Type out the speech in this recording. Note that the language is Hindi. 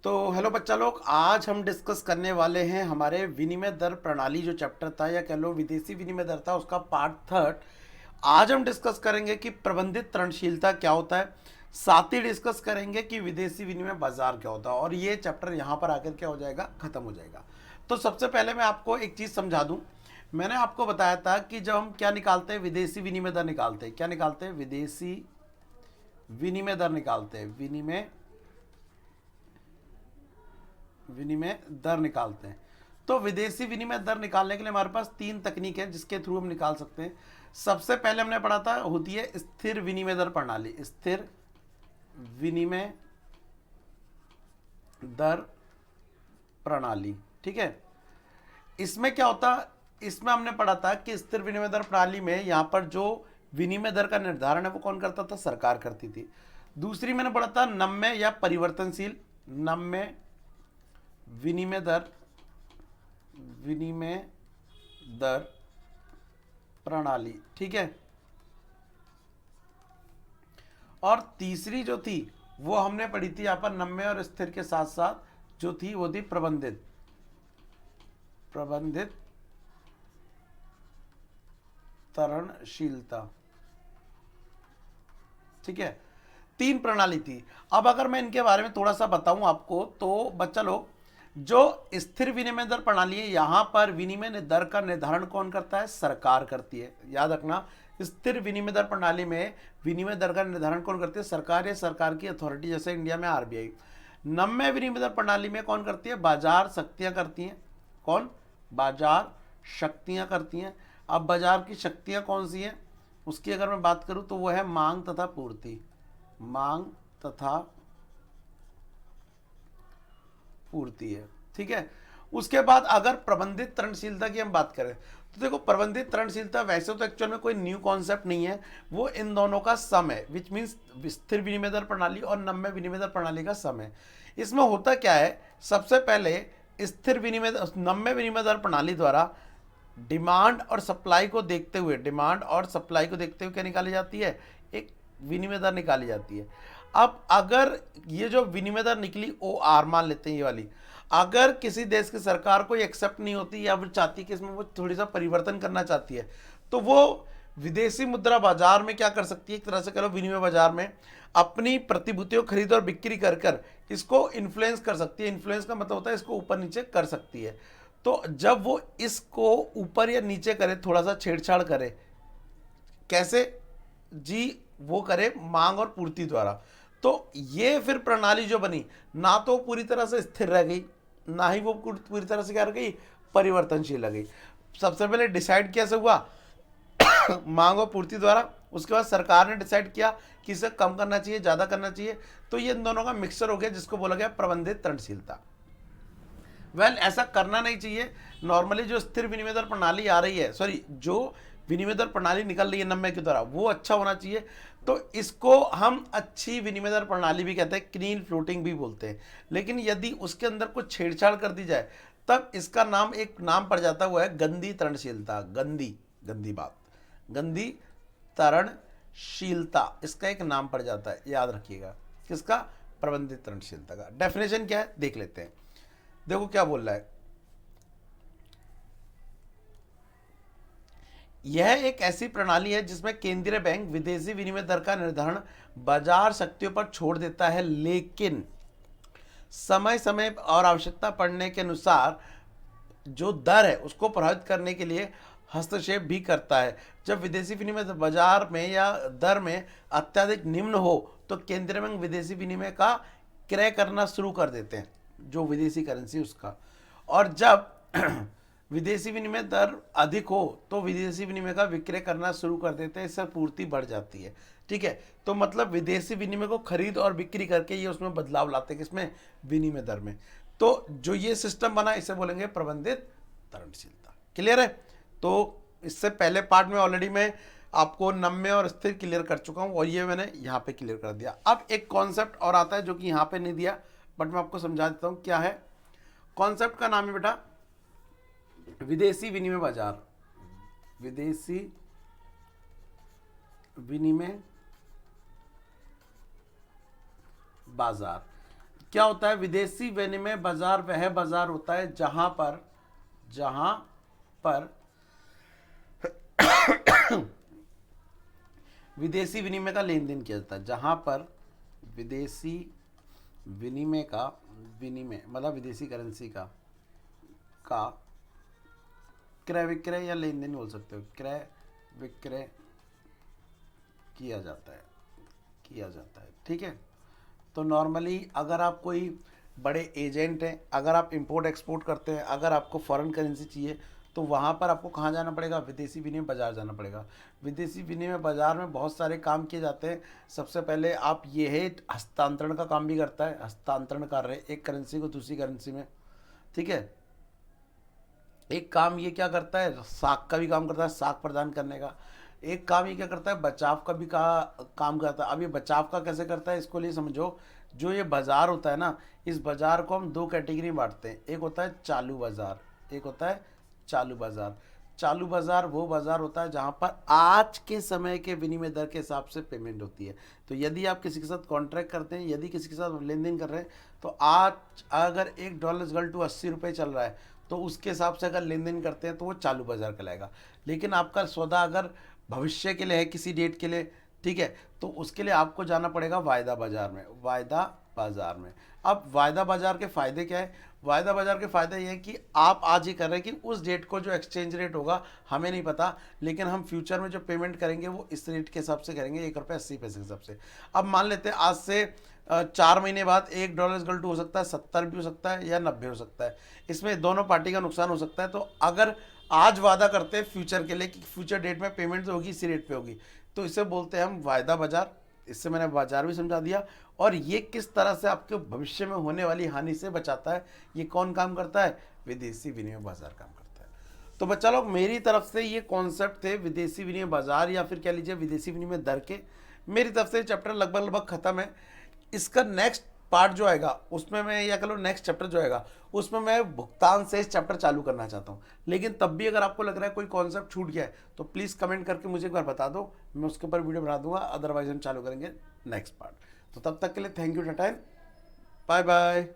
तो हेलो बच्चा लोग, आज हम डिस्कस करने वाले हैं हमारे विनिमय दर प्रणाली जो चैप्टर था या कह लो विदेशी विनिमय दर था, उसका पार्ट थर्ड। आज हम डिस्कस करेंगे कि प्रबंधित ऋणशीलता क्या होता है, साथ ही डिस्कस करेंगे कि विदेशी विनिमय बाजार क्या होता है, और ये चैप्टर यहाँ पर आकर क्या हो जाएगा, खत्म हो जाएगा। तो सबसे पहले मैं आपको एक चीज़ समझा दूँ। मैंने आपको बताया था कि जब हम क्या निकालते हैं, विदेशी विनिमय दर निकालते हैं। क्या निकालते हैं? विदेशी विनिमय दर निकालते हैं। विनिमय विनिमय दर निकालते हैं। तो विदेशी विनिमय दर निकालने के लिए हमारे पास तीन तकनीक है जिसके थ्रू हम निकाल सकते हैं। सबसे पहले हमने पढ़ा था, होती है स्थिर विनिमय दर प्रणाली। स्थिर विनिमय दर प्रणाली, ठीक है। इसमें क्या होता, इसमें हमने पढ़ा था कि स्थिर विनिमय दर प्रणाली में यहां पर जो विनिमय दर का निर्धारण है वो कौन करता था? सरकार करती थी। दूसरी मैंने पढ़ा था नम्य या परिवर्तनशील, नम्य विनिमय दर, विनिमय दर प्रणाली, ठीक है। और तीसरी जो थी वो हमने पढ़ी थी यहां पर नम्य और स्थिर के साथ साथ जो थी वो थी प्रबंधित, प्रबंधित तरणशीलता, ठीक है। तीन प्रणाली थी। अब अगर मैं इनके बारे में थोड़ा सा बताऊं आपको, तो बच्चा लोग, जो स्थिर विनिमय दर प्रणाली है यहां पर विनिमय दर का निर्धारण कौन करता है? सरकार करती है। याद रखना, स्थिर विनिमय दर प्रणाली में विनिमय दर का निर्धारण कौन करती है? सरकार या सरकार की अथॉरिटी, जैसे इंडिया में आरबीआई। नम्य विनिमय दर प्रणाली में कौन करती है? बाजार शक्तियां करती हैं। कौन? बाजार शक्तियां करती हैं। अब बाजार की शक्तियां कौन सी हैं उसकी अगर मैं बात करूं तो वो है मांग तथा पूर्ति। मांग तथा पूर्ति है, ठीक है। उसके बाद अगर प्रबंधित ऋणशीलता की हम बात करें तो देखो, प्रबंधित ऋणशीलता वैसे तो एक्चुअल में कोई न्यू कॉन्सेप्ट नहीं है, वो इन दोनों का सम है, विच मीन्स स्थिर विनिमय दर प्रणाली और नम्य विनिमय दर प्रणाली का सम है। इसमें होता क्या है, सबसे पहले स्थिर विनिमय नम्य विनिमय दर प्रणाली द्वारा डिमांड और सप्लाई को देखते हुए, डिमांड और सप्लाई को देखते हुए क्या निकाली जाती है? एक विनिमय दर निकाली जाती है। अब अगर ये जो विनिमय दर निकली, ओ आर मान लेते हैं ये वाली, अगर किसी देश की सरकार को एक्सेप्ट नहीं होती या फिर चाहती है कि इसमें वो थोड़ी सा परिवर्तन करना चाहती है, तो वो विदेशी मुद्रा बाजार में क्या कर सकती है, एक तरह से कह लो विनिमय बाजार में अपनी प्रतिभूतियों खरीद और बिक्री कर कर इसको इन्फ्लुएंस कर सकती है। इन्फ्लुएंस का मतलब होता है इसको ऊपर नीचे कर सकती है। तो जब वो इसको ऊपर या नीचे करे, थोड़ा सा छेड़छाड़ करे, कैसे जी? वो करे मांग और पूर्ति द्वारा। तो ये फिर प्रणाली जो बनी, ना तो पूरी तरह से स्थिर रह गई, ना ही वो पूरी तरह से क्या रह गई, परिवर्तनशील रह गई। सबसे पहले डिसाइड कैसे हुआ? मांग और पूर्ति द्वारा। उसके बाद सरकार ने डिसाइड किया कि इसे कम करना चाहिए, ज्यादा करना चाहिए। तो ये इन दोनों का मिक्सचर हो गया जिसको बोला गया प्रबंधित ऋणशीलता। ऐसा करना नहीं चाहिए। नॉर्मली जो स्थिर विनिमय दर प्रणाली आ रही है, सॉरी, जो विनिमय दर प्रणाली निकल रही है नम्य की द्वारा, वो अच्छा होना चाहिए। तो इसको हम अच्छी विनिमय दर प्रणाली भी कहते हैं, क्लीन फ्लोटिंग भी बोलते हैं। लेकिन यदि उसके अंदर कुछ छेड़छाड़ कर दी जाए तब इसका नाम, एक नाम पड़ जाता है, वो है गंदी तरणशीलता। गंदी, गंदी बात, गंदी तरणशीलता, इसका एक नाम पड़ जाता है, याद रखिएगा। किसका? प्रबंधित तरणशीलता का। डेफिनेशन क्या है देख लेते हैं। देखो क्या बोल रहा है, यह एक ऐसी प्रणाली है जिसमें केंद्रीय बैंक विदेशी विनिमय दर का निर्धारण बाजार शक्तियों पर छोड़ देता है, लेकिन समय समय और आवश्यकता पड़ने के अनुसार जो दर है उसको प्रभावित करने के लिए हस्तक्षेप भी करता है। जब विदेशी विनिमय बाजार में या दर में अत्यधिक निम्न हो तो केंद्रीय बैंक विदेशी विनिमय का क्रय करना शुरू कर देते हैं, जो विदेशी करेंसी उसका। और जब विदेशी विनिमय दर अधिक हो तो विदेशी विनिमय का विक्रय करना शुरू कर देते हैं, इससे पूर्ति बढ़ जाती है, ठीक है। तो मतलब विदेशी विनिमय को खरीद और बिक्री करके ये उसमें बदलाव लाते हैं, किसमें? विनिमय दर में। तो जो ये सिस्टम बना इसे बोलेंगे प्रबंधित तरणशीलता। क्लियर है? तो इससे पहले पार्ट में ऑलरेडी मैं आपको नम्य और स्थिर क्लियर कर चुका हूं, और ये मैंने यहाँ पे क्लियर कर दिया। अब एक कॉन्सेप्ट और आता है जो कि यहाँ पे नहीं दिया, बट मैं आपको समझा देता हूँ क्या है। कॉन्सेप्ट का नाम है बेटा विदेशी विनिमय बाजार। विदेशी विनिमय बाजार क्या होता है, विदेशी विनिमय बाजार वह बाजार होता है जहां पर विदेशी विनिमय का लेन देन किया जाता है, जहां पर विदेशी विनिमय मतलब विदेशी करेंसी का क्रय विक्रय या लेन देन बोल सकते हो, क्रय विक्रय किया जाता है। ठीक है, तो नॉर्मली अगर आप कोई बड़े एजेंट हैं, अगर आप इंपोर्ट एक्सपोर्ट करते हैं, अगर आपको फॉरेन करेंसी चाहिए तो वहाँ पर आपको कहाँ जाना पड़ेगा, विदेशी विनिमय बाजार जाना पड़ेगा। विदेशी विनिमय बाजार में बहुत सारे काम किए जाते हैं। सबसे पहले आप ये है, हस्तांतरण का काम भी करता है, हस्तांतरण कर रहे एक करेंसी को दूसरी करेंसी में। ठीक है, एक काम ये क्या करता है, साख का भी काम करता है, साख प्रदान करने का। एक काम ये क्या करता है, बचाव का भी काम करता है। अब ये बचाव का कैसे करता है, इसको लिए समझो। जो ये बाजार होता है ना, इस बाजार को हम दो कैटेगरी में बांटते हैं। एक होता है चालू बाजार, एक होता है चालू बाजार। चालू बाजार वो बाजार होता है जहां पर आज के समय के विनिमय दर के हिसाब से पेमेंट होती है। तो यदि आप किसी के साथ कॉन्ट्रैक्ट करते हैं, यदि किसी के साथ लेन देन कर रहे हैं, तो आज अगर $1 टू 80 रुपये चल रहा है तो उसके हिसाब से अगर लेन देन करते हैं तो वो चालू बाजार कहलाएगा। लेकिन आपका सौदा अगर भविष्य के लिए है, किसी डेट के लिए, ठीक है, तो उसके लिए आपको जाना पड़ेगा वायदा बाजार में, वायदा बाजार में। अब वायदा बाजार के फ़ायदे क्या है, वायदा बाजार के फ़ायदे ये हैं कि आप आज ही कर रहे हैं कि उस डेट को जो एक्सचेंज रेट होगा हमें नहीं पता, लेकिन हम फ्यूचर में जो पेमेंट करेंगे वो इस रेट के हिसाब से करेंगे, ₹1.80 के हिसाब से। अब मान लेते हैं आज से 4 महीने बाद $1 हो सकता है, 70 भी हो सकता है या 90 हो सकता है। इसमें दोनों पार्टी का नुकसान हो सकता है। तो अगर आज वादा करते हैं फ्यूचर के लिए कि फ्यूचर डेट में पेमेंट जो होगी इसी रेट पे होगी, तो इसे बोलते हैं हम वायदा बाजार। इससे मैंने बाजार भी समझा दिया, और ये किस तरह से आपके भविष्य में होने वाली हानि से बचाता है, ये कौन काम करता है, विदेशी विनिमय बाजार काम करता है। तो बच्चा लोग, मेरी तरफ से ये कॉन्सेप्ट थे विदेशी विनिमय बाजार या फिर कह लीजिए विदेशी विनिमय दर के। मेरी तरफ से चैप्टर लगभग खत्म है। इसका नेक्स्ट पार्ट जो आएगा उसमें मैं, या कह लो नेक्स्ट चैप्टर जो आएगा उसमें मैं भुगतान से इस चैप्टर चालू करना चाहता हूँ। लेकिन तब भी अगर आपको लग रहा है कोई कॉन्सेप्ट छूट गया है तो प्लीज़ कमेंट करके मुझे एक बार बता दो, मैं उसके ऊपर वीडियो बना दूंगा। अदरवाइज हम चालू करेंगे नेक्स्ट पार्ट। तो तब तक के लिए थैंक यू, टाटा, बाय बाय।